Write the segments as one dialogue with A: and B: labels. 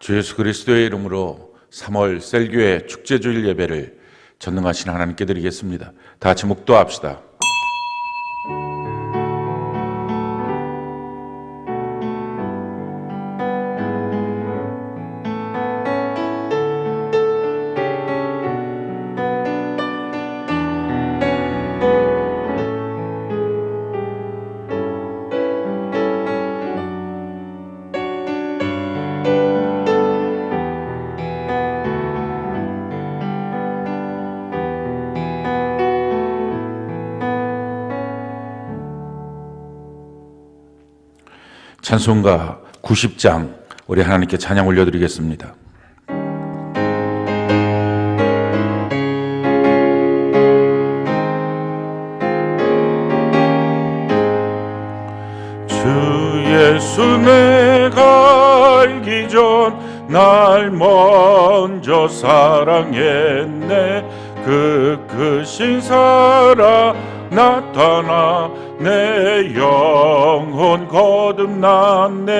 A: 주 예수 그리스도의 이름으로 3월 셀교회 축제주일 예배를 전능하신 하나님께 드리겠습니다. 다 같이 묵도합시다. 찬송가 90장 우리 하나님께 찬양 올려드리겠습니다. 주 예수 내가 알기 전 날 먼저 사랑했네. 그 크신 사랑 나타나 내 영혼 거듭났네.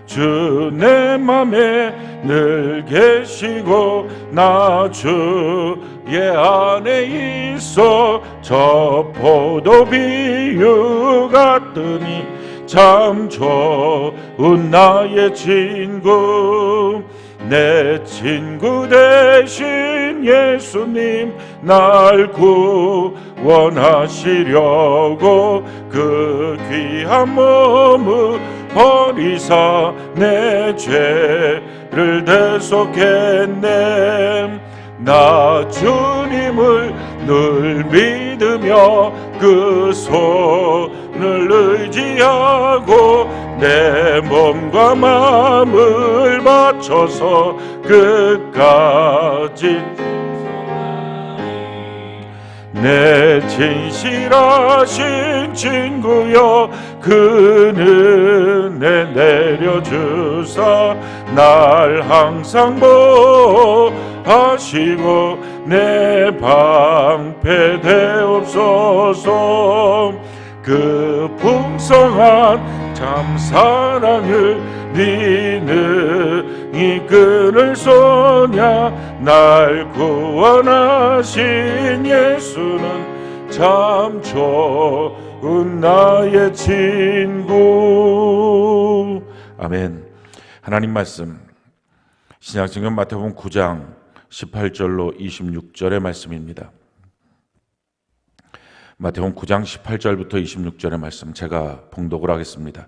A: 주 내 맘에 늘 계시고 나 주의 안에 있어. 저 포도 비유 같으니 참 좋은 나의 친구. 내 친구 대신 예수님 날 구원하시려고 그 귀한 몸을 버리사 내 죄를 대속했네. 나 주님을 늘 믿으며 그 손을 의지하고 내 몸과 마음을 바쳐서 끝까지 내 진실하신 친구여 그 은혜 내려주사 날 항상 보호하시고 내 방패 되옵소서. 그 풍성한 참 사랑을 네 능히 끊을 소냐. 날 구원하신 예수는 참 좋은 나의 친구. 아멘. 하나님 말씀 신약성경 마태복음 9장 18절로 26절의 말씀입니다. 마태복음 9장 18절부터 26절의 말씀 제가 봉독을 하겠습니다.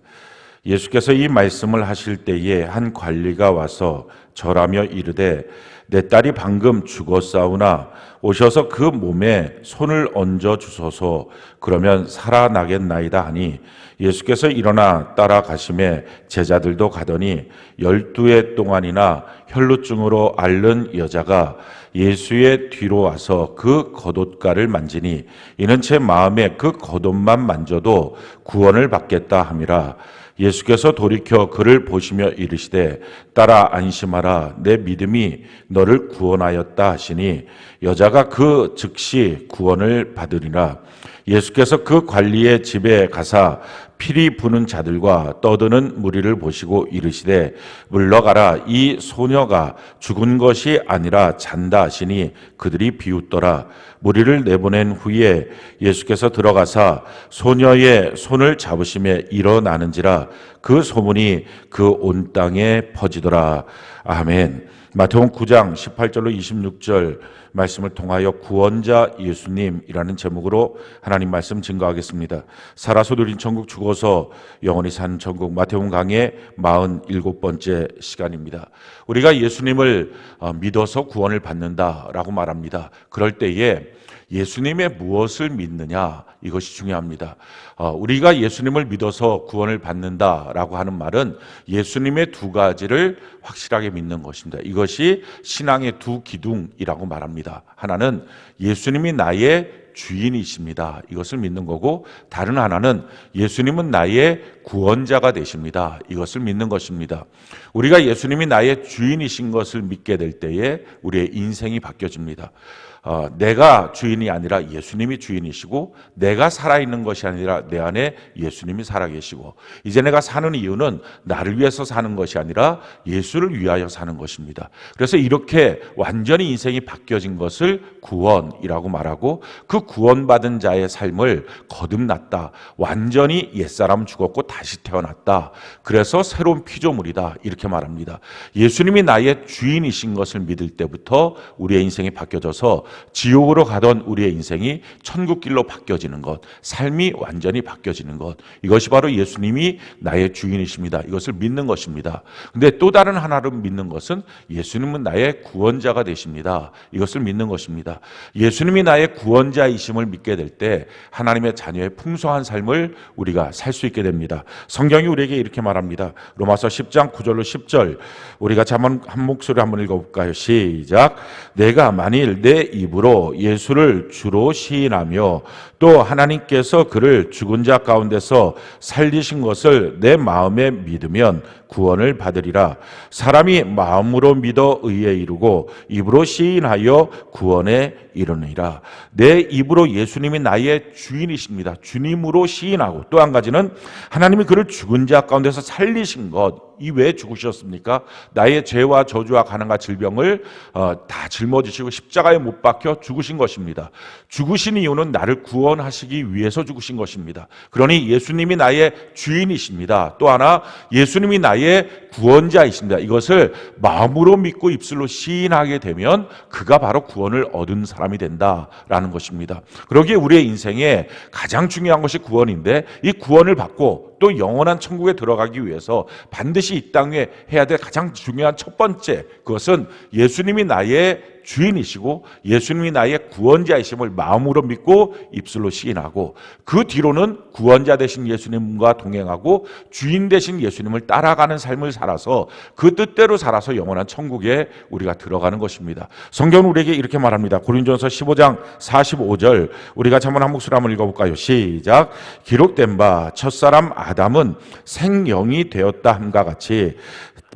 A: 예수께서 이 말씀을 하실 때에 한 관리가 와서 절하며 이르되 내 딸이 방금 죽었사오나 오셔서 그 몸에 손을 얹어 주소서. 그러면 살아나겠나이다 하니 예수께서 일어나 따라가심에 제자들도 가더니 12해 동안이나 혈루증으로 앓는 여자가 예수의 뒤로 와서 그 겉옷가를 만지니 이는 제 마음에 그 겉옷만 만져도 구원을 받겠다 함이라. 예수께서 돌이켜 그를 보시며 이르시되 딸아 안심하라 내 믿음이 너를 구원하였다 하시니 여자가 그 즉시 구원을 받으리라. 예수께서 그 관리의 집에 가사 피리 부는 자들과 떠드는 무리를 보시고 이르시되 물러가라 이 소녀가 죽은 것이 아니라 잔다 하시니 그들이 비웃더라. 무리를 내보낸 후에 예수께서 들어가사 소녀의 손을 잡으시며 일어나는지라 그 소문이 그 온 땅에 퍼지더라. 아멘. 마태복음 9장 18절로 26절 말씀을 통하여 구원자 예수님이라는 제목으로 하나님 말씀 증거하겠습니다. 살아서 누린 천국, 죽어서 영원히 사는 천국, 마태복음 강의 47번째 시간입니다. 우리가 예수님을 믿어서 구원을 받는다라고 말합니다. 그럴 때에 예수님의 무엇을 믿느냐, 이것이 중요합니다. 우리가 예수님을 믿어서 구원을 받는다라고 하는 말은 예수님의 두 가지를 확실하게 믿는 것입니다. 이것이 신앙의 두 기둥이라고 말합니다. 하나는 예수님이 나의 주인이십니다. 이것을 믿는 거고, 다른 하나는 예수님은 나의 구원자가 되십니다. 이것을 믿는 것입니다. 우리가 예수님이 나의 주인이신 것을 믿게 될 때에 우리의 인생이 바뀌어집니다. 내가 주인이 아니라 예수님이 주인이시고 내가 살아있는 것이 아니라 내 안에 예수님이 살아계시고 이제 내가 사는 이유는 나를 위해서 사는 것이 아니라 예수를 위하여 사는 것입니다. 그래서 이렇게 완전히 인생이 바뀌어진 것을 구원이라고 말하고 그 구원받은 자의 삶을 거듭났다. 완전히 옛사람 죽었고 다시 태어났다. 그래서 새로운 피조물이다. 이렇게 말합니다. 예수님이 나의 주인이신 것을 믿을 때부터 우리의 인생이 바뀌어져서 지옥으로 가던 우리의 인생이 천국길로 바뀌어지는 것, 삶이 완전히 바뀌어지는 것, 이것이 바로 예수님이 나의 주인이십니다. 이것을 믿는 것입니다. 근데 또 다른 하나를 믿는 것은 예수님은 나의 구원자가 되십니다. 이것을 믿는 것입니다. 예수님이 나의 구원자이심을 믿게 될 때 하나님의 자녀의 풍성한 삶을 우리가 살 수 있게 됩니다. 성경이 우리에게 이렇게 말합니다. 로마서 10장 9절로 10절 우리가 한번 한 목소리 한번 읽어볼까요? 시작. 내가 만일 내 입으로 예수를 주로 시인하며 또 하나님께서 그를 죽은 자 가운데서 살리신 것을 내 마음에 믿으면 구원을 받으리라. 사람이 마음으로 믿어 의에 이르고 입으로 시인하여 구원에 이르느니라. 내 입으로 예수님이 나의 주인이십니다. 주님으로 시인하고 또 한 가지는 하나님이 그를 죽은 자 가운데서 살리신 것. 이 왜 죽으셨습니까? 나의 죄와 저주와 가난과 질병을 다 짊어지시고 십자가에 못 박혀 죽으신 것입니다. 죽으신 이유는 나를 구원하시기 위해서 죽으신 것입니다. 그러니 예수님이 나의 주인이십니다. 또 하나 예수님이 나의 구원자이십니다. 이것을 마음으로 믿고 입술로 시인하게 되면 그가 바로 구원을 얻은 사람이 된다라는 것입니다. 그러기에 우리의 인생에 가장 중요한 것이 구원인데 이 구원을 받고 또 영원한 천국에 들어가기 위해서 반드시 이 땅에 해야 될 가장 중요한 첫 번째 그것은 예수님이 나의 주인이시고 예수님이 나의 구원자이심을 마음으로 믿고 입술로 시인하고 그 뒤로는 구원자 되신 예수님과 동행하고 주인 되신 예수님을 따라가는 삶을 살아서 그 뜻대로 살아서 영원한 천국에 우리가 들어가는 것입니다. 성경은 우리에게 이렇게 말합니다. 고린도전서 15장 45절 우리가 한번 한 목소리 한번 읽어볼까요? 시작. 기록된 바 첫사람 아담은 생영이 되었다 함과 같이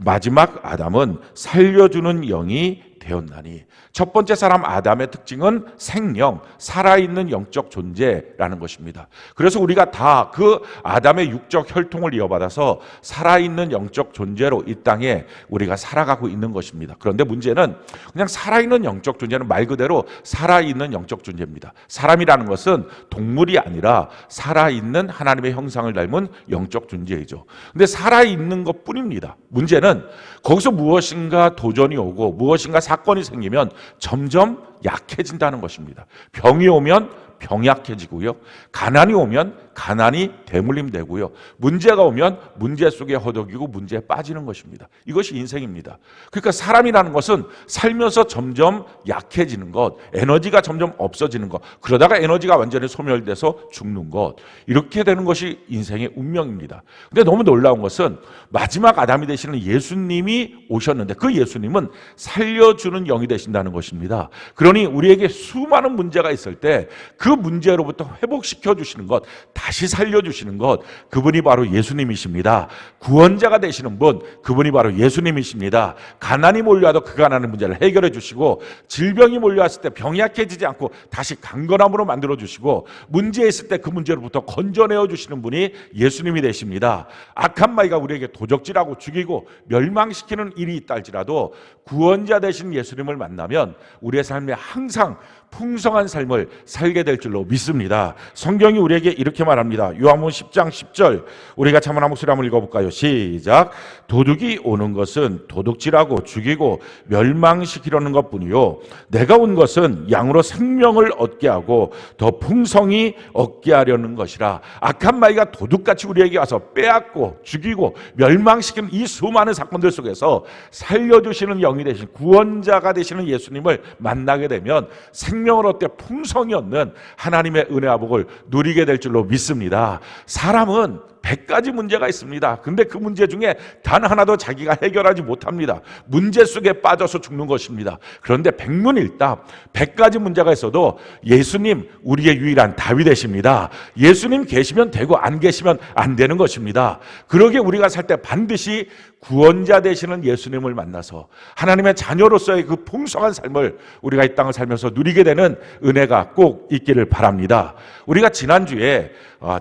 A: 마지막 아담은 살려주는 영이 되었나니. 첫 번째 사람 아담의 특징은 생명, 살아있는 영적 존재라는 것입니다. 그래서 우리가 다 그 아담의 육적 혈통을 이어받아서 살아있는 영적 존재로 이 땅에 우리가 살아가고 있는 것입니다. 그런데 문제는 그냥 살아있는 영적 존재는 말 그대로 살아있는 영적 존재입니다. 사람이라는 것은 동물이 아니라 살아있는 하나님의 형상을 닮은 영적 존재이죠. 근데 살아있는 것 뿐입니다. 문제는 거기서 무엇인가 도전이 오고 무엇인가 사건이 생기면 점점 약해진다는 것입니다. 병이 오면 병약해지고요. 가난이 오면 가난이 대물림되고요. 문제가 오면 문제 속에 허덕이고 문제에 빠지는 것입니다. 이것이 인생입니다. 그러니까 사람이라는 것은 살면서 점점 약해지는 것, 에너지가 점점 없어지는 것, 그러다가 에너지가 완전히 소멸돼서 죽는 것, 이렇게 되는 것이 인생의 운명입니다. 근데 너무 놀라운 것은 마지막 아담이 되시는 예수님이 오셨는데 그 예수님은 살려주는 영이 되신다는 것입니다. 그러니 우리에게 수많은 문제가 있을 때 그 문제로부터 회복시켜 주시는 것, 다시 살려주시는 것, 그분이 바로 예수님이십니다. 구원자가 되시는 분, 그분이 바로 예수님이십니다. 가난이 몰려와도 그 가난의 문제를 해결해 주시고 질병이 몰려왔을 때 병이 약해지지 않고 다시 강건함으로 만들어 주시고 문제 있을 때 그 문제로부터 건져내어 주시는 분이 예수님이 되십니다. 악한 마귀가 우리에게 도적질하고 죽이고 멸망시키는 일이 있다 할지라도 구원자 되신 예수님을 만나면 우리의 삶에 항상 풍성한 삶을 살게 될 줄로 믿습니다. 성경이 우리에게 이렇게 말합니다. 요한복음 10장 10절 우리가 한번 한 목소리 한번 읽어볼까요? 시작. 도둑이 오는 것은 도둑질하고 죽이고 멸망시키려는 것뿐이요 내가 온 것은 양으로 생명을 얻게 하고 더 풍성히 얻게 하려는 것이라. 악한 마귀가 도둑같이 우리에게 와서 빼앗고 죽이고 멸망시키는 이 수많은 사건들 속에서 살려주시는 영이 되신 구원자가 되시는 예수님을 만나게 되면 생명을 얻되 풍성이 얻는 하나님의 은혜와 복을 누리게 될 줄로 믿습니다. 사람은 100가지 문제가 있습니다. 근데 그 문제 중에 단 하나도 자기가 해결하지 못합니다. 문제 속에 빠져서 죽는 것입니다. 그런데 백문일답 100가지 문제가 있어도 예수님 우리의 유일한 답이 되십니다. 예수님 계시면 되고 안 계시면 안 되는 것입니다. 그러기에 우리가 살 때 반드시 구원자 되시는 예수님을 만나서 하나님의 자녀로서의 그 풍성한 삶을 우리가 이 땅을 살면서 누리게 되는 은혜가 꼭 있기를 바랍니다. 우리가 지난주에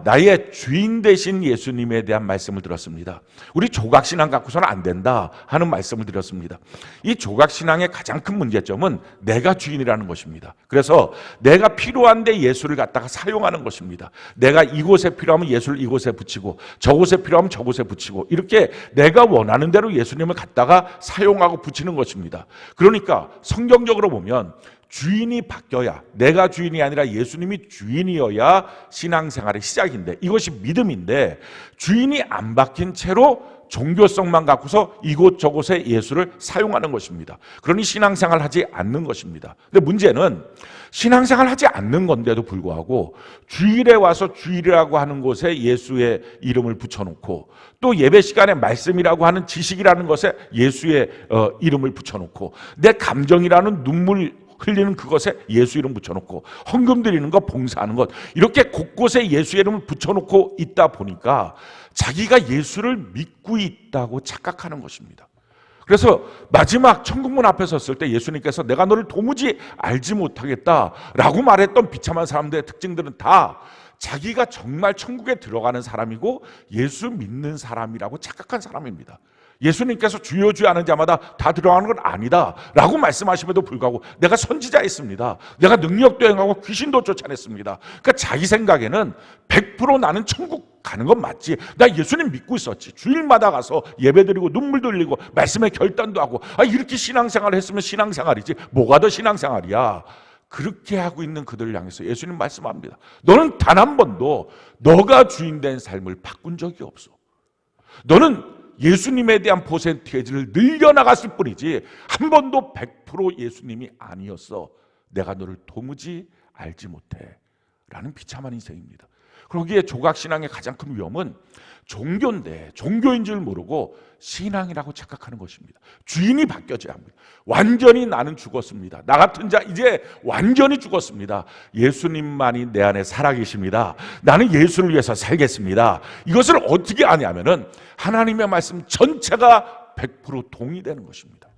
A: 나의 주인 되신 예수님에 대한 말씀을 들었습니다. 우리 조각신앙 갖고서는 안 된다 하는 말씀을 드렸습니다. 이 조각신앙의 가장 큰 문제점은 내가 주인이라는 것입니다. 그래서 내가 필요한데 예수를 갖다가 사용하는 것입니다. 내가 이곳에 필요하면 예수를 이곳에 붙이고 저곳에 필요하면 저곳에 붙이고 이렇게 내가 원하는 대로 예수님을 갖다가 사용하고 붙이는 것입니다. 그러니까 성경적으로 보면 주인이 바뀌어야, 내가 주인이 아니라 예수님이 주인이어야 신앙생활의 시작인데, 이것이 믿음인데 주인이 안 바뀐 채로 종교성만 갖고서 이곳저곳에 예수를 사용하는 것입니다. 그러니 신앙생활 하지 않는 것입니다. 근데 문제는 신앙생활 하지 않는 건데도 불구하고 주일에 와서 주일이라고 하는 곳에 예수의 이름을 붙여놓고, 또 예배 시간에 말씀이라고 하는 지식이라는 것에 예수의 이름을 붙여놓고, 내 감정이라는 눈물 흘리는 그것에 예수 이름 붙여놓고, 헌금 드리는 것, 봉사하는 것, 이렇게 곳곳에 예수의 이름을 붙여놓고 있다 보니까 자기가 예수를 믿고 있다고 착각하는 것입니다. 그래서 마지막 천국문 앞에 섰을 때 예수님께서 내가 너를 도무지 알지 못하겠다라고 말했던 비참한 사람들의 특징들은 다 자기가 정말 천국에 들어가는 사람이고 예수 믿는 사람이라고 착각한 사람입니다. 예수님께서 주여 주여 하는 자마다 다 들어가는 건 아니다 라고 말씀하심에도 불구하고 내가 선지자였습니다, 내가 능력도 행하고 귀신도 쫓아냈습니다. 그러니까 자기 생각에는 100% 나는 천국 가는 건 맞지, 나 예수님 믿고 있었지, 주일마다 가서 예배드리고 눈물도 흘리고 말씀에 결단도 하고, 이렇게 신앙생활을 했으면 신앙생활이지 뭐가 더 신앙생활이야. 그렇게 하고 있는 그들을 향해서 예수님 말씀합니다. 너는 단 한 번도 너가 주인된 삶을 바꾼 적이 없어. 너는 예수님에 대한 퍼센테이지를 늘려나갔을 뿐이지 한 번도 100% 예수님이 아니었어. 내가 너를 도무지 알지 못해 라는 비참한 인생입니다. 그러기에 조각신앙의 가장 큰 위험은 종교인데 종교인 줄 모르고 신앙이라고 착각하는 것입니다. 주인이 바뀌어져야 합니다. 완전히 나는 죽었습니다. 나 같은 자 이제 완전히 죽었습니다. 예수님만이 내 안에 살아계십니다. 나는 예수를 위해서 살겠습니다. 이것을 어떻게 아냐면은 하나님의 말씀 전체가 100% 동의되는 것입니다.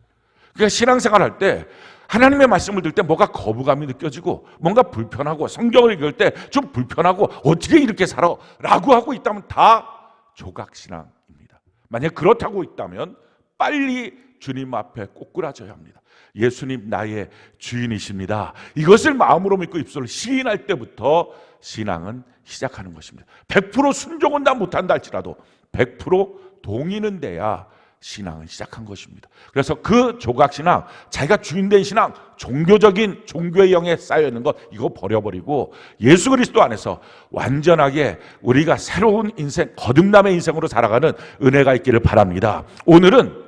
A: 그러니까 신앙생활 할 때 하나님의 말씀을 들을 때 뭐가 거부감이 느껴지고 뭔가 불편하고, 성경을 읽을 때 좀 불편하고 어떻게 이렇게 살아? 라고 하고 있다면 다 조각신앙입니다. 만약 그렇다고 있다면 빨리 주님 앞에 꼬꾸라져야 합니다. 예수님 나의 주인이십니다. 이것을 마음으로 믿고 입술로 시인할 때부터 신앙은 시작하는 것입니다. 100% 순종은 다 못한다 할지라도 100% 동의는 돼야 신앙은 시작한 것입니다. 그래서 그 조각신앙, 자기가 주인된 신앙, 종교적인 종교의 영에 쌓여있는 것 이거 버려버리고 예수 그리스도 안에서 완전하게 우리가 새로운 인생, 거듭남의 인생으로 살아가는 은혜가 있기를 바랍니다. 오늘은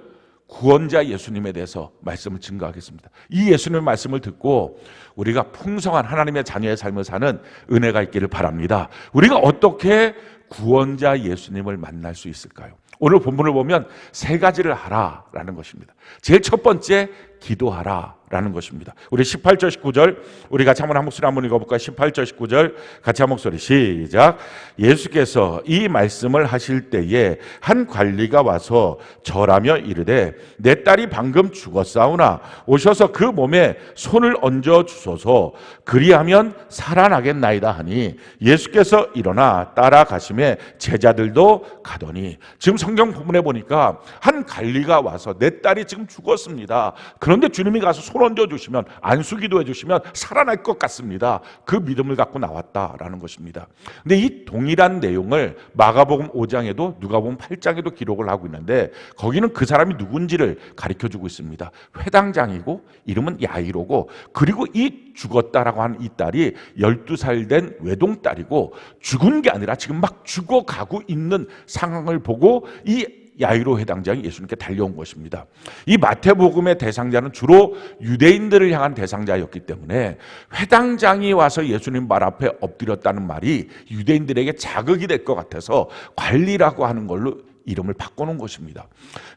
A: 구원자 예수님에 대해서 말씀을 증거하겠습니다. 이 예수님의 말씀을 듣고 우리가 풍성한 하나님의 자녀의 삶을 사는 은혜가 있기를 바랍니다. 우리가 어떻게 구원자 예수님을 만날 수 있을까요? 오늘 본문을 보면 세 가지를 하라라는 것입니다. 제일 첫 번째, 기도하라라는 것입니다. 우리 18절 19절 우리 같이 한번 한 목소리 한번 읽어볼까요? 18절 19절 같이 한 목소리 시작. 예수께서 이 말씀을 하실 때에 한 관리가 와서 절하며 이르되 내 딸이 방금 죽었사오나 오셔서 그 몸에 손을 얹어 주소서, 그리하면 살아나겠나이다 하니 예수께서 일어나 따라가심에 제자들도 가더니, 지금 성경 본문에 보니까 한 관리가 와서 내 딸이 지금 죽었습니다. 그런데 주님이 가서 손 얹어 주시면, 안수기도 해주시면 살아날 것 같습니다. 그 믿음을 갖고 나왔다라는 것입니다. 근데 이 동일한 내용을 마가복음 5장에도 누가복음 8장에도 기록을 하고 있는데 거기는 그 사람이 누군지를 가르쳐주고 있습니다. 회당장이고 이름은 야이로고, 그리고 이 죽었다라고 하는 이 딸이 12살 된 외동딸이고, 죽은 게 아니라 지금 막 죽어가고 있는 상황을 보고 이 야이로 회당장이 예수님께 달려온 것입니다. 이 마태복음의 대상자는 주로 유대인들을 향한 대상자였기 때문에 회당장이 와서 예수님 발 앞에 엎드렸다는 말이 유대인들에게 자극이 될 것 같아서 관리라고 하는 걸로 이름을 바꿔놓은 것입니다.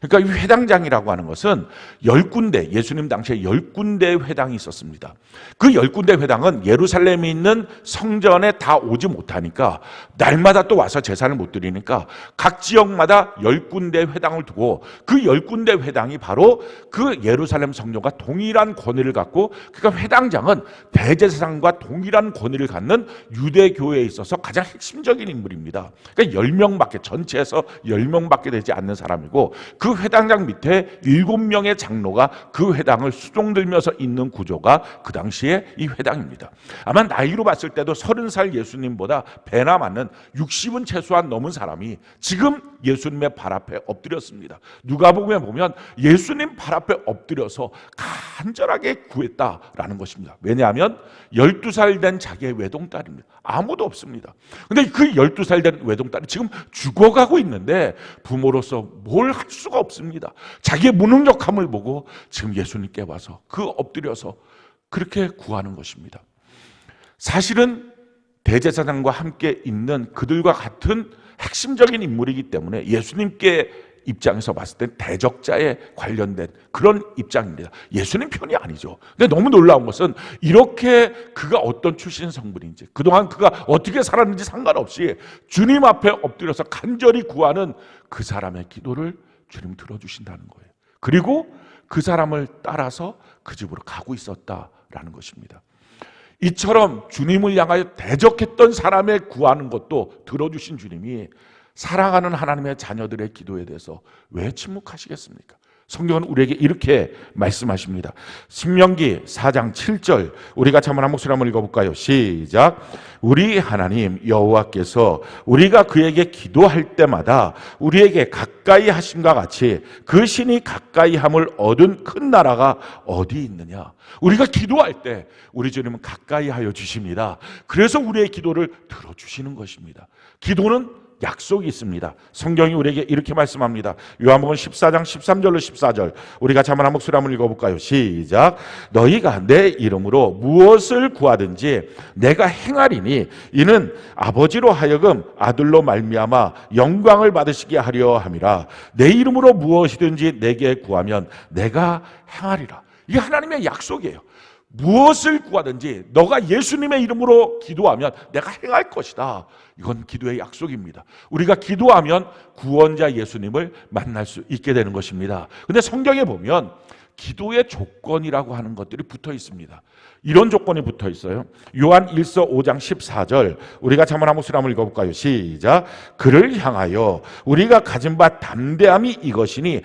A: 그러니까 이 회당장이라고 하는 것은 10군데, 예수님 당시에 10군데 회당이 있었습니다. 그 10군데 회당은 예루살렘에 있는 성전에 다 오지 못하니까 날마다 또 와서 제사를 못 드리니까 각 지역마다 10군데 회당을 두고 그 10군데 회당이 바로 그 예루살렘 성전과 동일한 권위를 갖고, 그러니까 회당장은 대제사장과 동일한 권위를 갖는 유대교회에 있어서 가장 핵심적인 인물입니다. 그러니까 10명밖에, 전체에서 10명밖에 되지 않는 사람이고, 그 회당장 밑에 7명의 장로가 그 회당을 수종들면서 있는 구조가 그 당시에 이 회당입니다. 아마 나이로 봤을 때도 30살 예수님보다 배나 맞는 60은 최소한 넘은 사람이 지금 예수님의 발 앞에 엎드렸습니다. 누가복음에 보면 예수님 발 앞에 엎드려서 간절하게 구했다라는 것입니다. 왜냐하면 12살 된 자기의 외동딸입니다. 아무도 없습니다. 근데 그 12살 된 외동딸이 지금 죽어가고 있는데 부모로서 뭘 할 수가 없습니다. 자기의 무능력함을 보고 지금 예수님께 와서 그 엎드려서 그렇게 구하는 것입니다. 사실은 대제사장과 함께 있는 그들과 같은 핵심적인 인물이기 때문에 예수님께 입장에서 봤을 때 대적자에 관련된 그런 입장입니다. 예수님 편이 아니죠. 근데 너무 놀라운 것은 이렇게 그가 어떤 출신 성분인지, 그동안 그가 어떻게 살았는지 상관없이 주님 앞에 엎드려서 간절히 구하는 그 사람의 기도를 주님 들어주신다는 거예요. 그리고 그 사람을 따라서 그 집으로 가고 있었다라는 것입니다. 이처럼 주님을 향하여 대적했던 사람의 구하는 것도 들어주신 주님이 사랑하는 하나님의 자녀들의 기도에 대해서 왜 침묵하시겠습니까? 성경은 우리에게 이렇게 말씀하십니다. 신명기 4장 7절, 우리 같이 한번 한 목소리 한번 읽어볼까요? 시작. 우리 하나님 여호와께서 우리가 그에게 기도할 때마다 우리에게 가까이 하심과 같이 그 신이 가까이 함을 얻은 큰 나라가 어디 있느냐. 우리가 기도할 때 우리 주님은 가까이 하여 주십니다. 그래서 우리의 기도를 들어주시는 것입니다. 기도는 약속이 있습니다. 성경이 우리에게 이렇게 말씀합니다. 요한복음 14장 13절로 14절, 우리 같이 한번 한 목소리 한번 읽어볼까요? 시작. 너희가 내 이름으로 무엇을 구하든지 내가 행하리니 이는 아버지로 하여금 아들로 말미암아 영광을 받으시게 하려 함이라. 내 이름으로 무엇이든지 내게 구하면 내가 행하리라. 이게 하나님의 약속이에요. 무엇을 구하든지 너가 예수님의 이름으로 기도하면 내가 행할 것이다. 이건 기도의 약속입니다. 우리가 기도하면 구원자 예수님을 만날 수 있게 되는 것입니다. 그런데 성경에 보면 기도의 조건이라고 하는 것들이 붙어 있습니다. 이런 조건이 붙어 있어요. 요한 1서 5장 14절, 우리가 한번 한 목소리 한번 읽어볼까요? 시작. 그를 향하여 우리가 가진 바 담대함이 이것이니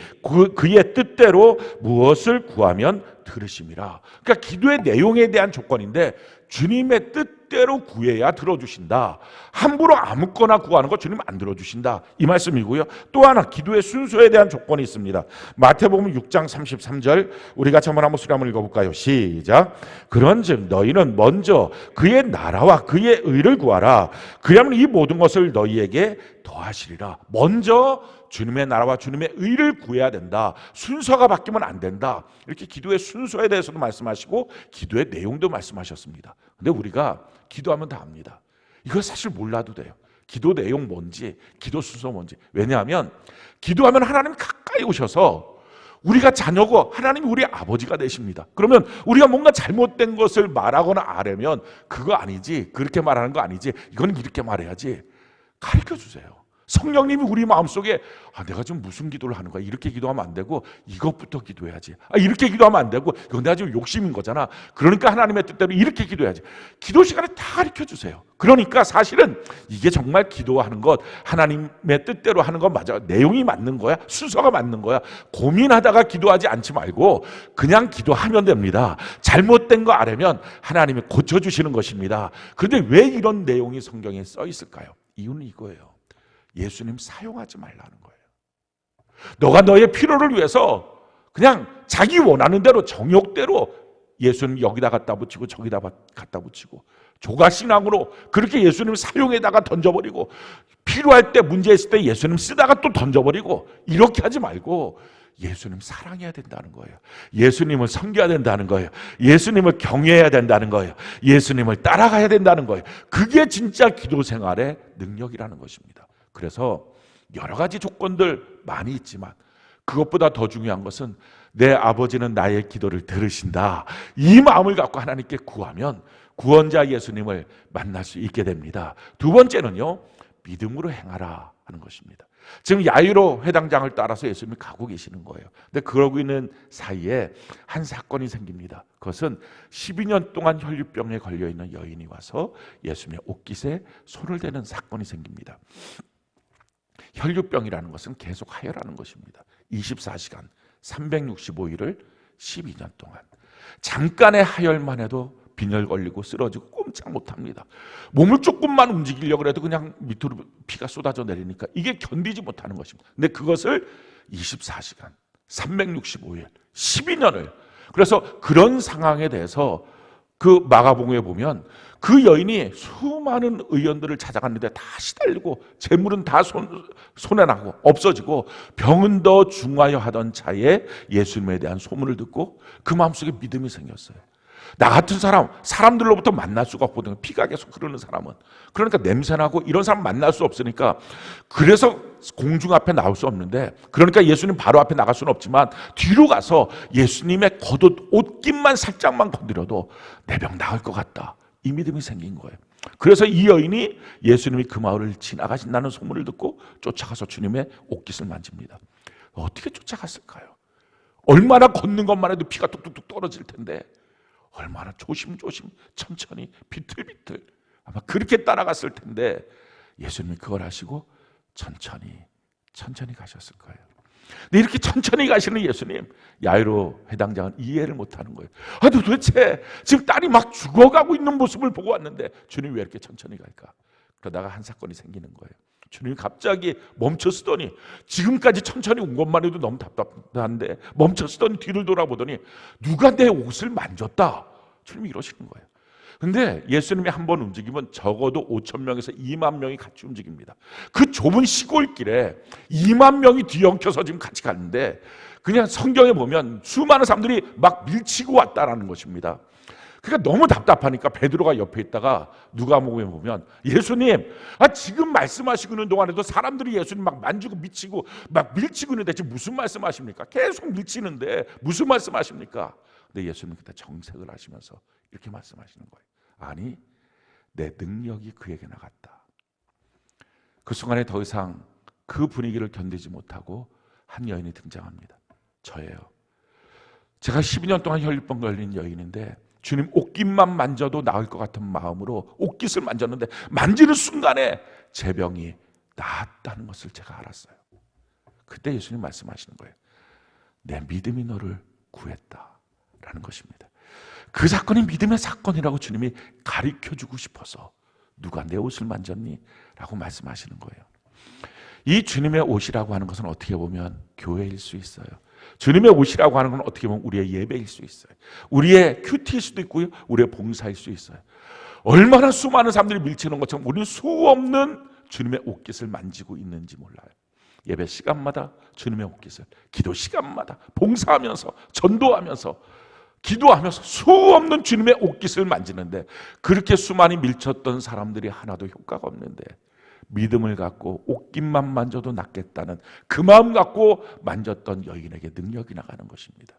A: 그의 뜻대로 무엇을 구하면 들으심이라. 그러니까 기도의 내용에 대한 조건인데 주님의 뜻대로 구해야 들어주신다. 함부로 아무거나 구하는 거 주님 안 들어주신다. 이 말씀이고요. 또 하나 기도의 순서에 대한 조건이 있습니다. 마태복음 6장 33절, 우리 같이 한번 한번 읽어볼까요? 시작. 그런즉 너희는 먼저 그의 나라와 그의 의를 구하라. 그러면 이 모든 것을 너희에게 더하시리라. 먼저 주님의 나라와 주님의 의를 구해야 된다. 순서가 바뀌면 안 된다. 이렇게 기도의 순서에 대해서도 말씀하시고 기도의 내용도 말씀하셨습니다. 근데 우리가 기도하면 다 압니다. 이거 사실 몰라도 돼요. 기도 내용 뭔지, 기도 순서 뭔지. 왜냐하면 기도하면 하나님 가까이 오셔서 우리가 자녀고 하나님이 우리 아버지가 되십니다. 그러면 우리가 뭔가 잘못된 것을 말하거나 아뢰면 그거 아니지, 그렇게 말하는 거 아니지, 이건 이렇게 말해야지 가르쳐 주세요. 성령님이 우리 마음속에 내가 지금 무슨 기도를 하는 거야, 이렇게 기도하면 안 되고 이것부터 기도해야지, 이렇게 기도하면 안 되고 이건 내가 지금 욕심인 거잖아, 그러니까 하나님의 뜻대로 이렇게 기도해야지. 기도 시간에 다 가르쳐 주세요. 그러니까 사실은 이게 정말 기도하는 것, 하나님의 뜻대로 하는 건 맞아, 내용이 맞는 거야, 순서가 맞는 거야, 고민하다가 기도하지 않지 말고 그냥 기도하면 됩니다. 잘못된 거 아뢰면 하나님이 고쳐주시는 것입니다. 그런데 왜 이런 내용이 성경에 써 있을까요? 이유는 이거예요. 예수님 사용하지 말라는 거예요. 너가 너의 필요를 위해서 그냥 자기 원하는 대로 정욕대로 예수님 여기다 갖다 붙이고 저기다 갖다 붙이고 조가신앙으로 그렇게 예수님 사용에다가 던져버리고 필요할 때 문제 있을 때 예수님 쓰다가 또 던져버리고 이렇게 하지 말고 예수님 사랑해야 된다는 거예요. 예수님을 섬겨야 된다는 거예요. 예수님을 경외해야 된다는 거예요. 예수님을 따라가야 된다는 거예요. 그게 진짜 기도 생활의 능력이라는 것입니다. 그래서 여러 가지 조건들 많이 있지만 그것보다 더 중요한 것은 내 아버지는 나의 기도를 들으신다. 이 마음을 갖고 하나님께 구하면 구원자 예수님을 만날 수 있게 됩니다. 두 번째는요, 믿음으로 행하라 하는 것입니다. 지금 야이로 회당장을 따라서 예수님이 가고 계시는 거예요. 근데 그러고 있는 사이에 한 사건이 생깁니다. 그것은 12년 동안 혈류병에 걸려있는 여인이 와서 예수님의 옷깃에 손을 대는 사건이 생깁니다. 혈류병이라는 것은 계속 하혈하는 것입니다. 24시간 365일을 12년 동안 잠깐의 하혈만 해도 빈혈 걸리고 쓰러지고 꼼짝 못합니다. 몸을 조금만 움직이려고 해도 그냥 밑으로 피가 쏟아져 내리니까 이게 견디지 못하는 것입니다. 근데 그것을 24시간 365일 12년을, 그래서 그런 상황에 대해서 그 마가복음에 보면 그 여인이 수많은 의원들을 찾아갔는데 다 시달리고 재물은 다 손에 나고 없어지고 병은 더 중하여 하던 차에 예수님에 대한 소문을 듣고 그 마음속에 믿음이 생겼어요. 나 같은 사람들로부터 만날 수가 없거든요. 피가 계속 흐르는 사람은. 그러니까 냄새나고 이런 사람 만날 수 없으니까, 그래서 공중 앞에 나올 수 없는데, 그러니까 예수님 바로 앞에 나갈 수는 없지만 뒤로 가서 예수님의 겉옷 옷깃만 살짝만 건드려도 내 병 나을 것 같다, 이 믿음이 생긴 거예요. 그래서 이 여인이 예수님이 그 마을을 지나가신다는 소문을 듣고 쫓아가서 주님의 옷깃을 만집니다. 어떻게 쫓아갔을까요? 얼마나 걷는 것만 해도 피가 뚝뚝뚝 떨어질 텐데 얼마나 조심조심 천천히 비틀비틀 아마 그렇게 따라갔을 텐데 예수님이 그걸 하시고 천천히 가셨을 거예요. 근데 이렇게 천천히 가시는 예수님, 야이로 회당장은 이해를 못하는 거예요. 도대체 지금 딸이 막 죽어가고 있는 모습을 보고 왔는데 주님이 왜 이렇게 천천히 갈까? 그러다가 한 사건이 생기는 거예요. 주님이 갑자기 멈춰서더니, 지금까지 천천히 온 것만 해도 너무 답답한데 멈춰서더니 뒤를 돌아보더니 누가 내 옷을 만졌다, 주님이 이러시는 거예요. 근데 예수님이 한 번 움직이면 적어도 5천 명에서 2만 명이 같이 움직입니다. 그 좁은 시골길에 2만 명이 뒤엉켜서 지금 같이 가는데, 그냥 성경에 보면 수많은 사람들이 막 밀치고 왔다라는 것입니다. 그러니까 너무 답답하니까 베드로가 옆에 있다가 누가복음에 보면 예수님, 지금 말씀하시고 있는 동안에도 사람들이 예수님 막 만지고 미치고 막 밀치고 있는데 지금 무슨 말씀하십니까? 계속 밀치는데 무슨 말씀하십니까? 근데 예수님 그때 정색을 하시면서 이렇게 말씀하시는 거예요. 아니, 내 능력이 그에게 나갔다. 그 순간에 더 이상 그 분위기를 견디지 못하고 한 여인이 등장합니다. 저예요. 제가 12년 동안 혈류병 걸린 여인인데 주님 옷깃만 만져도 나을 것 같은 마음으로 옷깃을 만졌는데 만지는 순간에 제 병이 나았다는 것을 제가 알았어요. 그때 예수님 말씀하시는 거예요. 내 믿음이 너를 구했다라는 것입니다. 그 사건이 믿음의 사건이라고 주님이 가르쳐주고 싶어서 누가 내 옷을 만졌니? 라고 말씀하시는 거예요. 이 주님의 옷이라고 하는 것은 어떻게 보면 교회일 수 있어요. 주님의 옷이라고 하는 건 어떻게 보면 우리의 예배일 수 있어요. 우리의 큐티일 수도 있고요, 우리의 봉사일 수 있어요. 얼마나 수많은 사람들이 밀치는 것처럼 우리는 수없는 주님의 옷깃을 만지고 있는지 몰라요. 예배 시간마다 주님의 옷깃을, 기도 시간마다 봉사하면서 전도하면서 기도하면서 수없는 주님의 옷깃을 만지는데, 그렇게 수많이 밀쳤던 사람들이 하나도 효과가 없는데 믿음을 갖고 옷깃만 만져도 낫겠다는 그 마음 갖고 만졌던 여인에게 능력이 나가는 것입니다.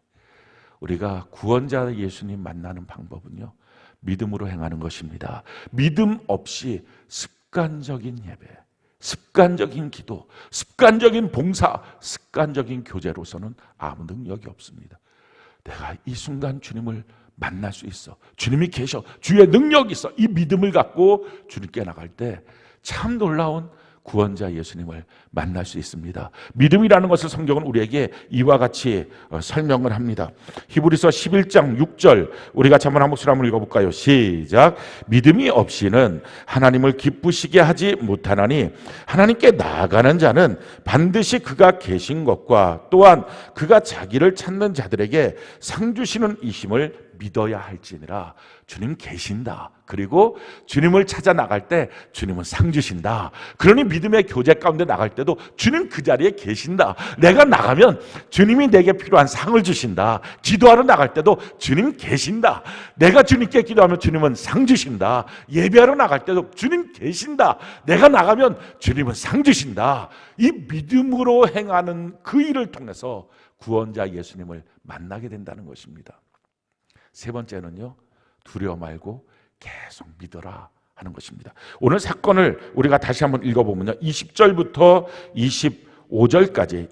A: 우리가 구원자 예수님 만나는 방법은요, 믿음으로 행하는 것입니다. 믿음 없이 습관적인 예배, 습관적인 기도, 습관적인 봉사, 습관적인 교제로서는 아무 능력이 없습니다. 내가 이 순간 주님을 만날 수 있어, 주님이 계셔, 주의 능력이 있어, 이 믿음을 갖고 주님께 나갈 때 참 놀라운 구원자 예수님을 만날 수 있습니다. 믿음이라는 것을 성경은 우리에게 이와 같이 설명을 합니다. 히브리서 11장 6절 우리 같이 한번 한 목소리 한번 읽어볼까요? 시작. 믿음이 없이는 하나님을 기쁘시게 하지 못하나니 하나님께 나아가는 자는 반드시 그가 계신 것과 또한 그가 자기를 찾는 자들에게 상 주시는 이심을 믿어야 할지니라. 주님 계신다. 그리고 주님을 찾아 나갈 때 주님은 상 주신다. 그러니 믿음의 교제 가운데 나갈 때도 주님 그 자리에 계신다. 내가 나가면 주님이 내게 필요한 상을 주신다. 기도하러 나갈 때도 주님 계신다. 내가 주님께 기도하면 주님은 상 주신다. 예배하러 나갈 때도 주님 계신다. 내가 나가면 주님은 상 주신다. 이 믿음으로 행하는 그 일을 통해서 구원자 예수님을 만나게 된다는 것입니다. 세 번째는요, 두려워 말고 계속 믿어라 하는 것입니다. 오늘 사건을 우리가 다시 한번 읽어보면요, 20절부터 25절까지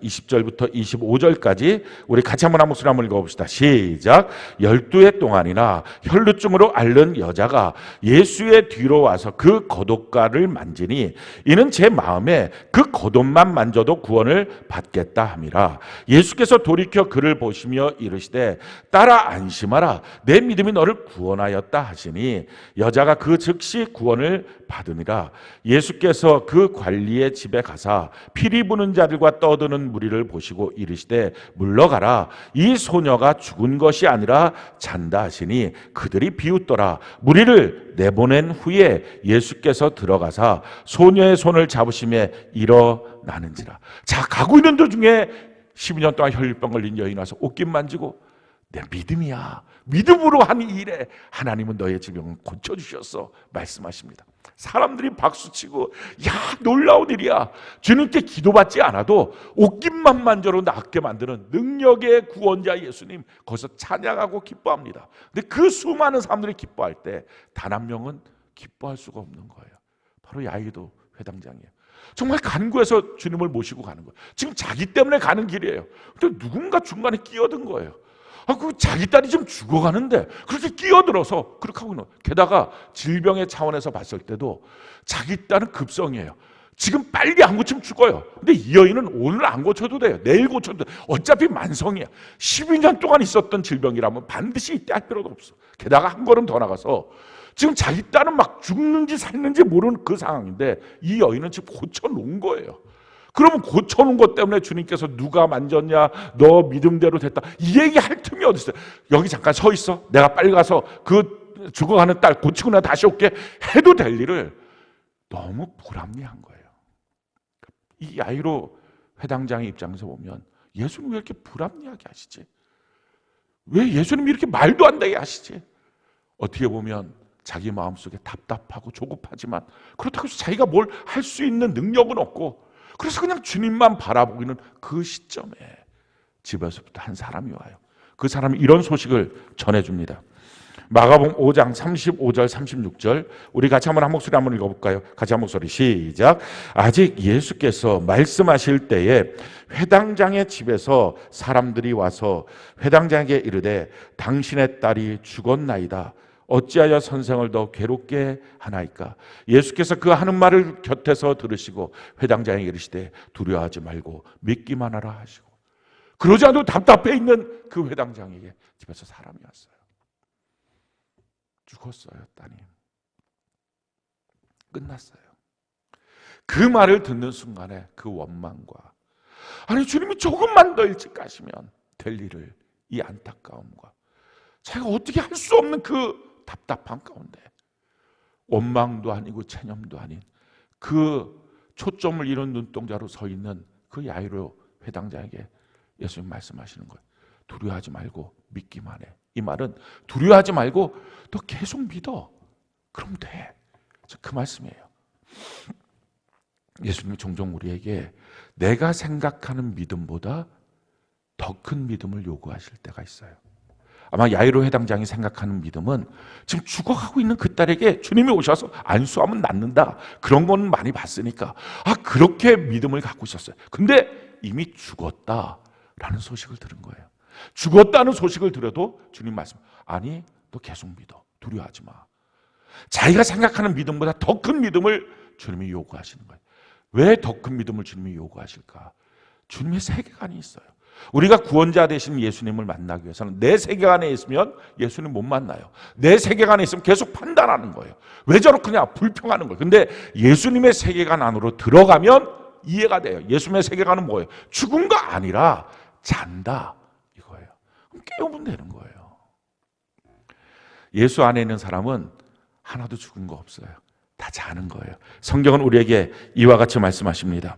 A: 우리 같이 한번 한 목소리 한번 읽어봅시다. 시작. 12해 동안이나 혈루증으로 앓는 여자가 예수의 뒤로 와서 그 겉옷가를 만지니 이는 제 마음에 그 겉옷만 만져도 구원을 받겠다 함이라. 예수께서 돌이켜 그를 보시며 이르시되 따라 안심하라, 내 믿음이 너를 구원하였다 하시니 여자가 그 즉시 구원을 받으니라. 예수께서 그 관리의 집에 가사 피리 부는 자들과 떠드는 무리를 보시고 이르시되 물러가라, 이 소녀가 죽은 것이 아니라 잔다 하시니 그들이 비웃더라. 무리를 내보낸 후에 예수께서 들어가사 소녀의 손을 잡으시며 일어나는지라. 자, 가고 있는 도중에 12년 동안 혈류병 걸린 여인 와서 옷깃 만지고 내 믿음이야, 믿음으로 한 일에 하나님은 너의 질병을 고쳐주셨어 말씀하십니다. 사람들이 박수치고 야, 놀라운 일이야. 주님께 기도받지 않아도 옷깃만 만져도 낫게 만드는 능력의 구원자 예수님, 거기서 찬양하고 기뻐합니다. 근데 그 수많은 사람들이 기뻐할 때 단 한 명은 기뻐할 수가 없는 거예요. 바로 야이도 회당장이에요. 정말 간구해서 주님을 모시고 가는 거예요. 지금 자기 때문에 가는 길이에요. 근데 누군가 중간에 끼어든 거예요. 그 자기 딸이 좀 죽어가는데 그렇게 끼어들어서 그렇게 하고 있는 거예요. 게다가 질병의 차원에서 봤을 때도 자기 딸은 급성이에요. 지금 빨리 안 고치면 죽어요. 근데 이 여인은 오늘 안 고쳐도 돼요. 내일 고쳐도 돼요. 어차피 만성이야. 12년 동안 있었던 질병이라면 반드시 이때 할 필요도 없어. 게다가 한 걸음 더 나가서 지금 자기 딸은 막 죽는지 살는지 모르는 그 상황인데 이 여인은 지금 고쳐놓은 거예요. 그러면 고쳐놓은 것 때문에 주님께서 누가 만졌냐, 너 믿음대로 됐다, 이 얘기 할 틈이 어디 있어요. 여기 잠깐 서 있어, 내가 빨리 가서 그 죽어가는 딸 고치고 나 다시 올게 해도 될 일을 너무 불합리한 거예요. 이 야이로 회당장의 입장에서 보면 예수님 왜 이렇게 불합리하게 하시지? 왜 예수님이 이렇게 말도 안 되게 하시지? 어떻게 보면 자기 마음속에 답답하고 조급하지만 그렇다고 해서 자기가 뭘 할 수 있는 능력은 없고, 그래서 그냥 주님만 바라보기는 그 시점에 집에서부터 한 사람이 와요. 그 사람이 이런 소식을 전해줍니다. 마가복음 5장 35절 36절 우리 같이 한번 한 목소리 한번 읽어볼까요? 같이 한 목소리 시작. 아직 예수께서 말씀하실 때에 회당장의 집에서 사람들이 와서 회당장에게 이르되 당신의 딸이 죽었나이다. 어찌하여 선생을 더 괴롭게 하나이까? 예수께서 그 하는 말을 곁에서 들으시고 회당장에게 이르시되 두려워하지 말고 믿기만 하라 하시고, 그러지 않아도 답답해 있는 그 회당장에게 집에서 사람이 왔어요. 죽었어요, 따님. 끝났어요. 그 말을 듣는 순간에 그 원망과, 아니 주님이 조금만 더 일찍 가시면 될 일을, 이 안타까움과 자기가 어떻게 할 수 없는 그 답답한 가운데 원망도 아니고 체념도 아닌 그 초점을 잃은 눈동자로 서 있는 그 야이로 회당장에게 예수님 말씀하시는 거예요. 두려워하지 말고 믿기만 해. 이 말은 두려워하지 말고 너 계속 믿어. 그럼 돼. 그 말씀이에요. 예수님이 종종 우리에게 내가 생각하는 믿음보다 더 큰 믿음을 요구하실 때가 있어요. 아마 야이로 회당장이 생각하는 믿음은 지금 죽어가고 있는 그 딸에게 주님이 오셔서 안수하면 낫는다, 그런 건 많이 봤으니까 그렇게 믿음을 갖고 있었어요. 근데 이미 죽었다라는 소식을 들은 거예요. 죽었다는 소식을 들어도 주님 말씀, 아니 너 계속 믿어, 두려워하지 마. 자기가 생각하는 믿음보다 더 큰 믿음을 주님이 요구하시는 거예요. 왜 더 큰 믿음을 주님이 요구하실까? 주님의 세계관이 있어요. 우리가 구원자 되신 예수님을 만나기 위해서는 내 세계관에 있으면 예수님 못 만나요. 내 세계관에 있으면 계속 판단하는 거예요. 왜 저렇느냐, 불평하는 거예요. 근데 예수님의 세계관 안으로 들어가면 이해가 돼요. 예수님의 세계관은 뭐예요? 죽음가 아니라 잔다, 이거예요. 그럼 깨우면 되는 거예요. 예수 안에 있는 사람은 하나도 죽은 거 없어요. 다 자는 거예요. 성경은 우리에게 이와 같이 말씀하십니다.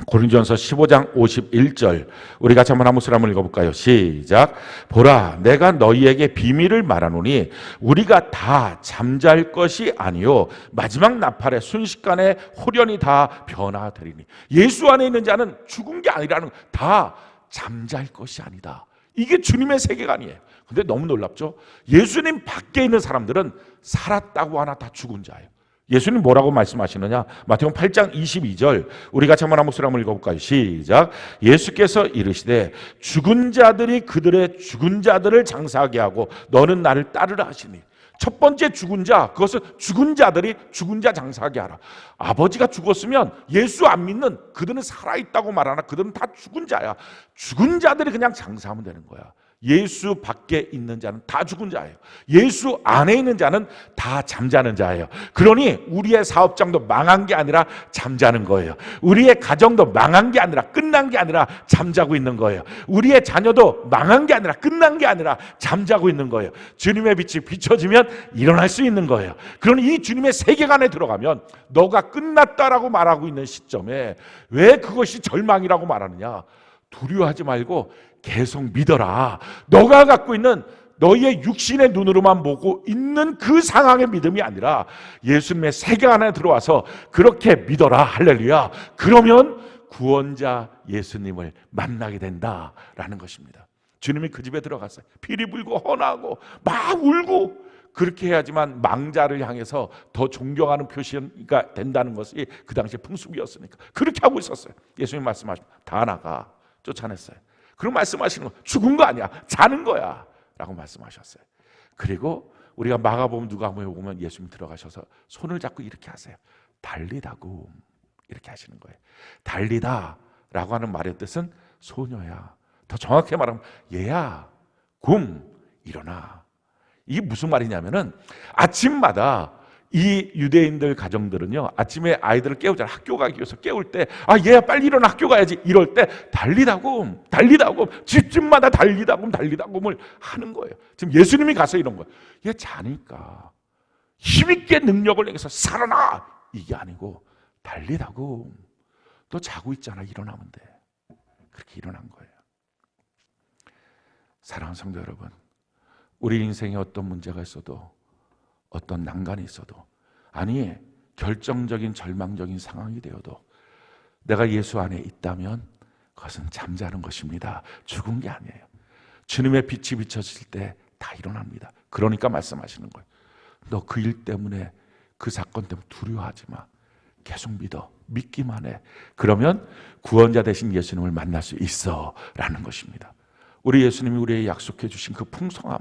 A: 고린도전서 15장 51절, 우리 같이 한번 한 목소리 한번 읽어볼까요? 시작. 보라, 내가 너희에게 비밀을 말하노니 우리가 다 잠잘 것이 아니요 마지막 나팔에 순식간에 홀연히 다 변화되리니. 예수 안에 있는 자는 죽은 게 아니라는, 다 잠잘 것이 아니다. 이게 주님의 세계관이에요. 근데 너무 놀랍죠? 예수님 밖에 있는 사람들은 살았다고 하나 다 죽은 자예요. 예수님 뭐라고 말씀하시느냐? 마태복음 8장 22절, 우리 같이 한번 한 목소리 한번 읽어볼까요? 시작. 예수께서 이르시되 죽은 자들이 그들의 죽은 자들을 장사하게 하고 너는 나를 따르라 하시니. 첫 번째 죽은 자, 그것은 죽은 자들이 죽은 자 장사하게 하라. 아버지가 죽었으면 예수 안 믿는 그들은 살아있다고 말하나 그들은 다 죽은 자야. 죽은 자들이 그냥 장사하면 되는 거야. 예수 밖에 있는 자는 다 죽은 자예요. 예수 안에 있는 자는 다 잠자는 자예요. 그러니 우리의 사업장도 망한 게 아니라 잠자는 거예요. 우리의 가정도 망한 게 아니라 끝난 게 아니라 잠자고 있는 거예요. 우리의 자녀도 망한 게 아니라 끝난 게 아니라 잠자고 있는 거예요. 주님의 빛이 비춰지면 일어날 수 있는 거예요. 그러니 이 주님의 세계관에 들어가면 너가 끝났다라고 말하고 있는 시점에 왜 그것이 절망이라고 말하느냐? 두려워하지 말고 계속 믿어라. 너가 갖고 있는 너희의 육신의 눈으로만 보고 있는 그 상황의 믿음이 아니라 예수님의 세계 안에 들어와서 그렇게 믿어라. 할렐루야. 그러면 구원자 예수님을 만나게 된다라는 것입니다. 주님이 그 집에 들어갔어요. 피리 불고 헌하고 막 울고, 그렇게 해야지만 망자를 향해서 더 존경하는 표시가 된다는 것이 그 당시의 풍습이었으니까 그렇게 하고 있었어요. 예수님 말씀하시면 다 나가, 쫓아냈어요. 그럼 말씀하시는 거, 죽은 거 아니야, 자는 거야 라고 말씀하셨어요. 그리고 우리가 마가복음 누가복음에 보면 예수님 들어가셔서 손을 잡고 이렇게 하세요. 달리다고, 이렇게 하시는 거예요. 달리다 라고 하는 말의 뜻은 소녀야. 더 정확히 말하면 얘야, 굼, 일어나. 이게 무슨 말이냐면은 아침마다 이 유대인들 가정들은요, 아침에 아이들을 깨우잖아요. 학교 가기 위해서 깨울 때, 아 얘야 빨리 일어나 학교 가야지, 이럴 때 달리다곰, 달리다곰, 집집마다 달리다곰, 달리다곰을 하는 거예요. 지금 예수님이 가서 이런 거예요. 얘 자니까 힘있게 능력을 내서 살아나, 이게 아니고 달리다곰, 너 자고 있잖아, 일어나면 돼. 그렇게 일어난 거예요. 사랑하는 성도 여러분, 우리 인생에 어떤 문제가 있어도, 어떤 난간이 있어도, 아니 결정적인 절망적인 상황이 되어도 내가 예수 안에 있다면 그것은 잠자는 것입니다. 죽은 게 아니에요. 주님의 빛이 비춰질 때 다 일어납니다. 그러니까 말씀하시는 거예요. 너 그 일 때문에, 그 사건 때문에 두려워하지 마. 계속 믿어. 믿기만 해. 그러면 구원자 되신 예수님을 만날 수 있어 라는 것입니다. 우리 예수님이 우리에게 약속해 주신 그 풍성함,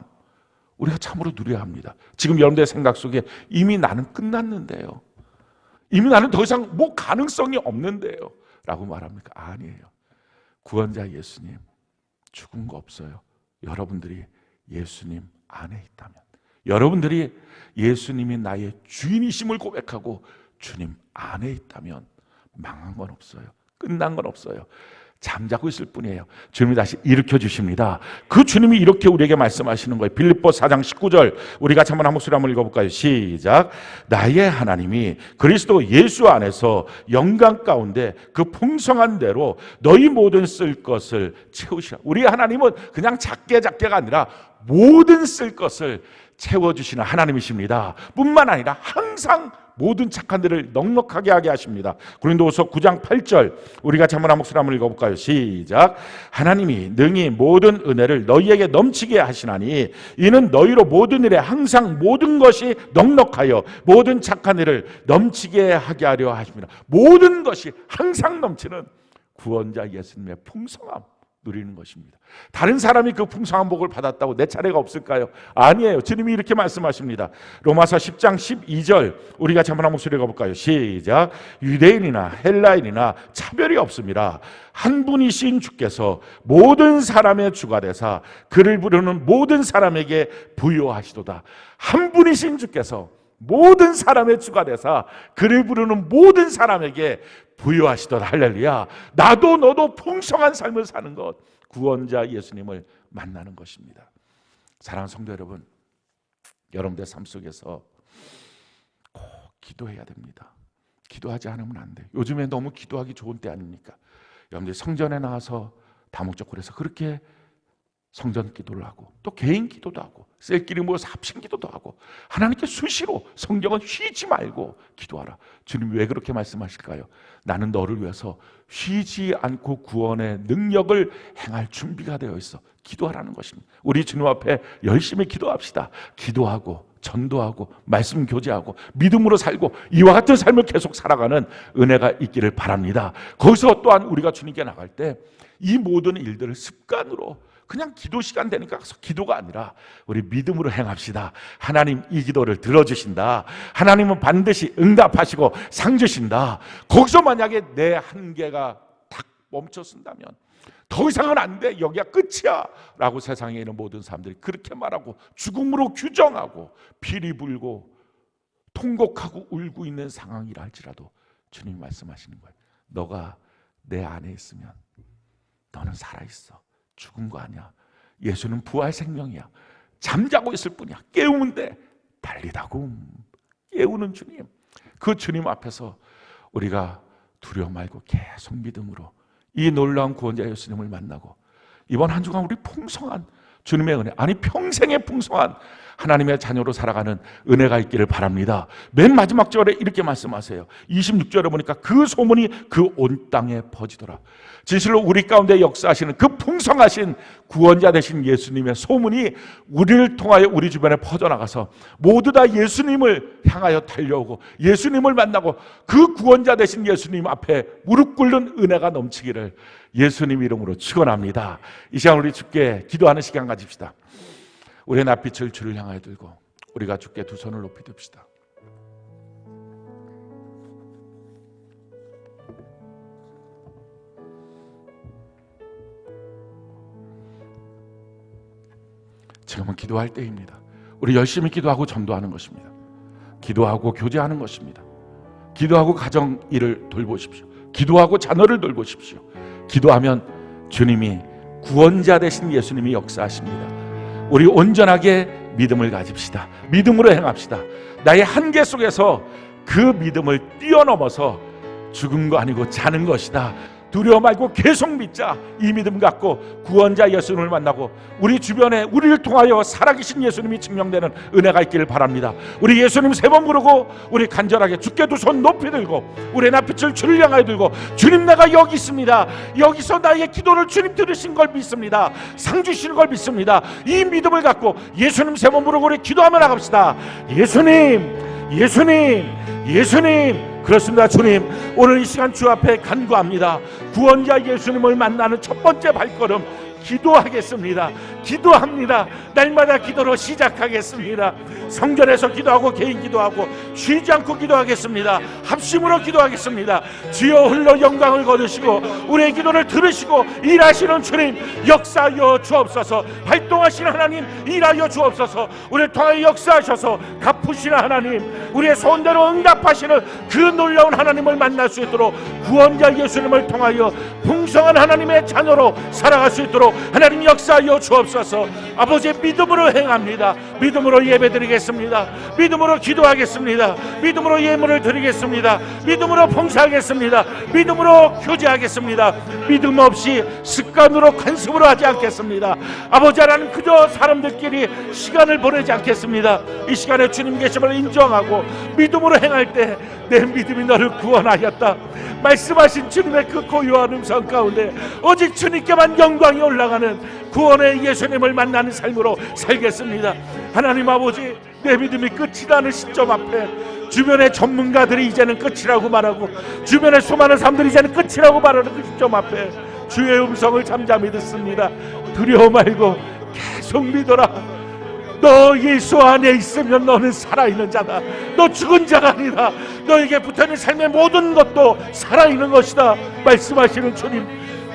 A: 우리가 참으로 누려야 합니다. 지금 여러분들의 생각 속에 이미 나는 끝났는데요, 이미 나는 더 이상 뭐 가능성이 없는데요 라고 말합니까? 아니에요. 구원자 예수님, 죽은 거 없어요. 여러분들이 예수님 안에 있다면, 여러분들이 예수님이 나의 주인이심을 고백하고 주님 안에 있다면 망한 건 없어요. 끝난 건 없어요. 잠자고 있을 뿐이에요. 주님이 다시 일으켜 주십니다. 그 주님이 이렇게 우리에게 말씀하시는 거예요. 빌립보서 4장 19절, 우리 같이 한번 한 목소리 한번 읽어볼까요? 시작. 나의 하나님이 그리스도 예수 안에서 영광 가운데 그 풍성한 대로 너희 모든 쓸 것을 채우시라. 우리 하나님은 그냥 작게가 아니라 모든 쓸 것을 채워주시는 하나님이십니다. 뿐만 아니라 항상 모든 착한 데를 넉넉하게 하게 하십니다. 고린도후서 9장 8절, 우리 같이 한번 한 목소리 한번 읽어볼까요? 시작. 하나님이 능히 모든 은혜를 너희에게 넘치게 하시나니 이는 너희로 모든 일에 항상 모든 것이 넉넉하여 모든 착한 일을 넘치게 하게 하려 하십니다. 모든 것이 항상 넘치는 구원자 예수님의 풍성함 누리는 것입니다. 다른 사람이 그 풍성한 복을 받았다고 내 차례가 없을까요? 아니에요. 주님이 이렇게 말씀하십니다. 로마서 10장 12절, 우리 같이 한번 한 목소리 읽어볼까요? 시작. 유대인이나 헬라인이나 차별이 없습니다. 한 분이신 주께서 모든 사람의 주가 되사 그를 부르는 모든 사람에게 부요하시도다. 한 분이신 주께서 모든 사람의 주가 되사 그를 부르는 모든 사람에게 부요하시도다. 할렐루야. 나도 너도 풍성한 삶을 사는 것, 구원자 예수님을 만나는 것입니다. 사랑하는 성도 여러분, 여러분들 삶 속에서 꼭 기도해야 됩니다. 기도하지 않으면 안 돼요. 요즘에 너무 기도하기 좋은 때 아닙니까? 여러분들 성전에 나와서 다목적으로 해서 그렇게 성전 기도를 하고 또 개인 기도도 하고 셀끼리 모여서 합심 기도도 하고 하나님께 수시로 성경은 쉬지 말고 기도하라. 주님이 왜 그렇게 말씀하실까요? 나는 너를 위해서 쉬지 않고 구원의 능력을 행할 준비가 되어 있어. 기도하라는 것입니다. 우리 주님 앞에 열심히 기도합시다. 기도하고 전도하고 말씀 교제하고 믿음으로 살고 이와 같은 삶을 계속 살아가는 은혜가 있기를 바랍니다. 거기서 또한 우리가 주님께 나갈 때 이 모든 일들을 습관으로 그냥 기도 시간 되니까 기도가 아니라 우리 믿음으로 행합시다. 하나님 이 기도를 들어주신다. 하나님은 반드시 응답하시고 상 주신다. 거기서 만약에 내 한계가 딱 멈춰선다면 더 이상은 안 돼, 여기가 끝이야 라고 세상에 있는 모든 사람들이 그렇게 말하고 죽음으로 규정하고 피리 불고 통곡하고 울고 있는 상황이라 할지라도 주님이 말씀하시는 거예요. 너가 내 안에 있으면 너는 살아있어. 죽은 거 아니야. 예수는 부활 생명이야. 잠자고 있을 뿐이야. 깨우면 돼. 달리다고 깨우는 주님. 그 주님 앞에서 우리가 두려워 말고 계속 믿음으로 이 놀라운 구원자 예수님을 만나고 이번 한 주간 우리 풍성한 주님의 은혜, 아니 평생의 풍성한 하나님의 자녀로 살아가는 은혜가 있기를 바랍니다. 맨 마지막 절에 이렇게 말씀하세요. 26절에 보니까 그 소문이 그 온 땅에 퍼지더라. 진실로 우리 가운데 역사하시는 그 풍성하신 구원자 되신 예수님의 소문이 우리를 통하여 우리 주변에 퍼져나가서 모두 다 예수님을 향하여 달려오고 예수님을 만나고 그 구원자 되신 예수님 앞에 무릎 꿇는 은혜가 넘치기를 예수님 이름으로 축원합니다. 이 시간 우리 주께 기도하는 시간 가집시다. 우리의 낯빛을 주를 향하여 들고 우리가 주께 두 손을 높이 듭시다. 지금은 기도할 때입니다. 우리 열심히 기도하고 전도하는 것입니다. 기도하고 교제하는 것입니다. 기도하고 가정 일을 돌보십시오. 기도하고 자녀를 돌보십시오. 기도하면 주님이 구원자 되신 예수님이 역사하십니다. 우리 온전하게 믿음을 가집시다. 믿음으로 행합시다. 나의 한계 속에서 그 믿음을 뛰어넘어서 죽은 거 아니고 자는 것이다. 두려워 말고 계속 믿자. 이 믿음 갖고 구원자 예수님을 만나고 우리 주변에 우리를 통하여 살아계신 예수님이 증명되는 은혜가 있기를 바랍니다. 우리 예수님 세 번 부르고 우리 간절하게 주께 두 손 높이 들고 우리의 낯빛을 주를 향하여 들고 주님 내가 여기 있습니다. 여기서 나의 기도를 주님 들으신 걸 믿습니다. 상 주시는 걸 믿습니다. 이 믿음을 갖고 예수님 세 번 부르고 우리 기도하며 나갑시다. 예수님, 예수님, 예수님. 그렇습니다. 주님, 오늘 이 시간 주 앞에 간구합니다. 구원자 예수님을 만나는 첫 번째 발걸음 기도하겠습니다. 기도합니다. 날마다 기도로 시작하겠습니다. 성전에서 기도하고 개인 기도하고 쉬지 않고 기도하겠습니다. 합심으로 기도하겠습니다. 주여 홀로 영광을 거두시고 우리의 기도를 들으시고 일하시는 주님 역사하여 주옵소서. 활동하시는 하나님 일하여 주옵소서. 우리를 통하여 역사하셔서 갚으시는 하나님 우리의 소원대로 응답하시는 그 놀라운 하나님을 만날 수 있도록 구원자 예수님을 통하여 풍성한 하나님의 자녀로 살아갈 수 있도록 하나님 역사하여 주옵소서. 아버지의 믿음으로 행합니다. 믿음으로 예배드리겠습니다. 믿음으로 기도하겠습니다. 믿음으로 예물을 드리겠습니다. 믿음으로 봉사하겠습니다. 믿음으로 교제하겠습니다. 믿음 없이 습관으로 관습으로 하지 않겠습니다. 아버지 하나님 그저 사람들끼리 시간을 보내지 않겠습니다. 이 시간에 주님 계심을 인정하고 믿음으로 행할 때 내 믿음이 너를 구원하였다 말씀하신 주님의 그 고요한 음성 가운데 오직 주님께만 영광이 올라가는 구원의 예수님을 만나는 삶으로 살겠습니다. 하나님 아버지 내 믿음이 끝이라는 시점 앞에 주변의 전문가들이 이제는 끝이라고 말하고 주변의 수많은 사람들이 이제는 끝이라고 말하는 그 시점 앞에 주의 음성을 잠잠히 듣습니다. 두려워 말고 계속 믿어라. 너 예수 안에 있으면 너는 살아있는 자다. 너 죽은 자가 아니다. 너에게 붙어있는 삶의 모든 것도 살아있는 것이다 말씀하시는 주님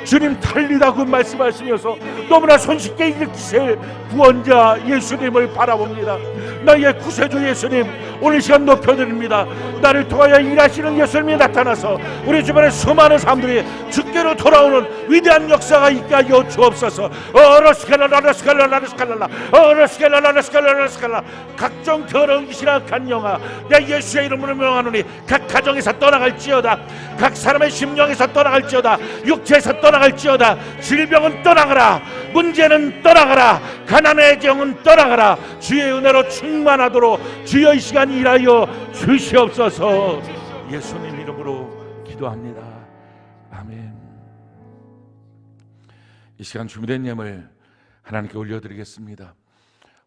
A: 주님 달리다고 말씀하시면서 너무나 손쉽게 일으키실 구원자 예수님을 바라봅니다. 나의 구세주 예수님, 오늘 시간 높여드립니다. 나를 통하여 일하시는 예수님이 나타나서 우리 주변에 수많은 사람들이 주께로 돌아오는 위대한 역사가 있게 하여 주옵소서. 각종 더러운 기시나 악한 영아 내 예수의 이름으로 명하노니 각 가정에서 떠나갈지어다. 각 사람의 심령에서 떠나갈지어다. 육체에서 떠나갈지어다. 질병은 떠나가라. 문제는 떠나가라. 가난의 정은 떠나가라. 주의 은혜로 충만하도록 주여 이 시간 일하여 주시옵소서. 예수님 이름으로 기도합니다. 아멘. 이 시간 준비된 예물 하나님께 올려드리겠습니다.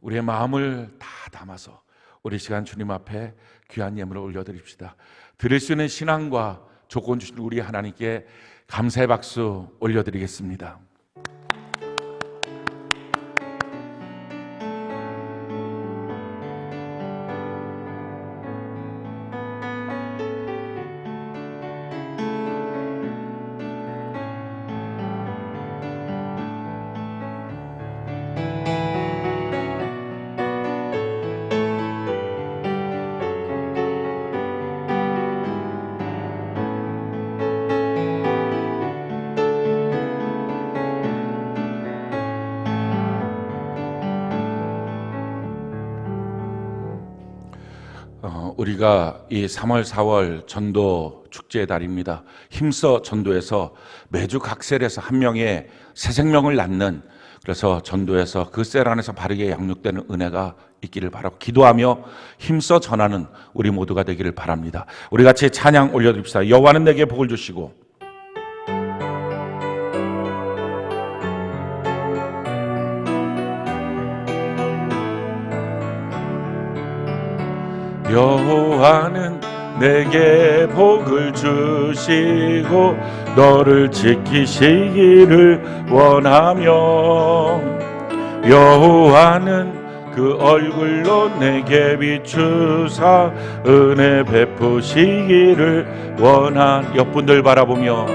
A: 우리의 마음을 다 담아서 우리 시간 주님 앞에 귀한 예물을 올려드립시다. 드릴 수 있는 신앙과 조건 주신 우리 하나님께 감사의 박수 올려드리겠습니다. 우리가 이 3월 4월 전도 축제의 달입니다. 힘써 전도에서 매주 각 셀에서 한 명의 새 생명을 낳는, 그래서 전도에서 그 셀 안에서 바르게 양육되는 은혜가 있기를 바라고 기도하며 힘써 전하는 우리 모두가 되기를 바랍니다. 우리 같이 찬양 올려드립시다. 여호와는 내게 복을 주시고 여호와는 내게 복을 주시고 너를 지키시기를 원하며 여호와는 그 얼굴로 내게 비추사 은혜 베푸시기를 원한 옆분들 바라보며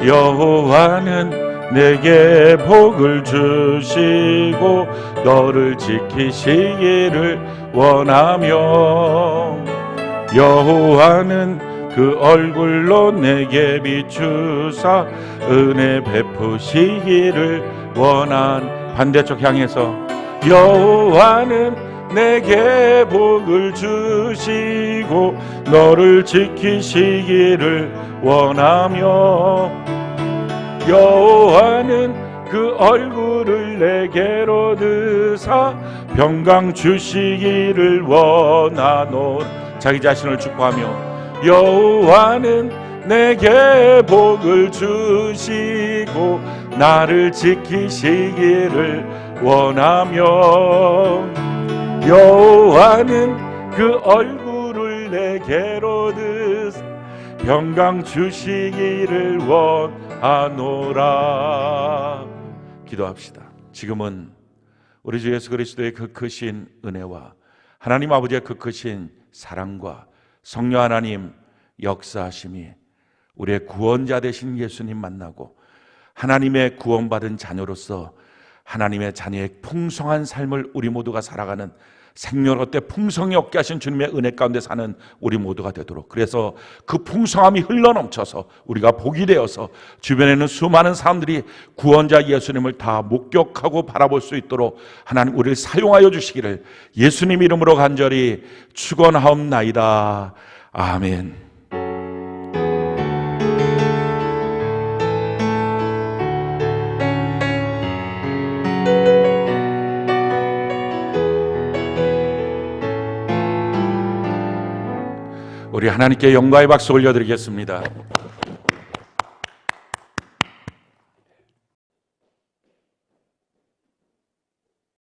A: 여호와는 내게 복을 주시고 너를 지키시기를 원하며 여호와는 그 얼굴로 내게 비추사 은혜 베푸시기를 원한 반대쪽 향해서 여호와는 내게 복을 주시고 너를 지키시기를 원하며 여호와는 그 얼굴을 내게로 드사 평강 주시기를 원하노. 자기 자신을 축복하며 여호와는 내게 복을 주시고 나를 지키시기를 원하며 여호와는 그 얼굴을 내게로 드사 평강 주시기를 원하노라. 기도합시다. 지금은 우리 주 예수 그리스도의 그 크신 은혜와 하나님 아버지의 그 크신 사랑과 성령 하나님 역사하심이 우리의 구원자 되신 예수님 만나고 하나님의 구원받은 자녀로서 하나님의 자녀의 풍성한 삶을 우리 모두가 살아가는 생명의 풍성이 없게 하신 주님의 은혜 가운데 사는 우리 모두가 되도록, 그래서 그 풍성함이 흘러넘쳐서 우리가 복이 되어서 주변에 있는 수많은 사람들이 구원자 예수님을 다 목격하고 바라볼 수 있도록 하나님 우리를 사용하여 주시기를 예수님 이름으로 간절히 축원하옵나이다. 아멘. 우리 하나님께 영광의 박수 올려드리겠습니다.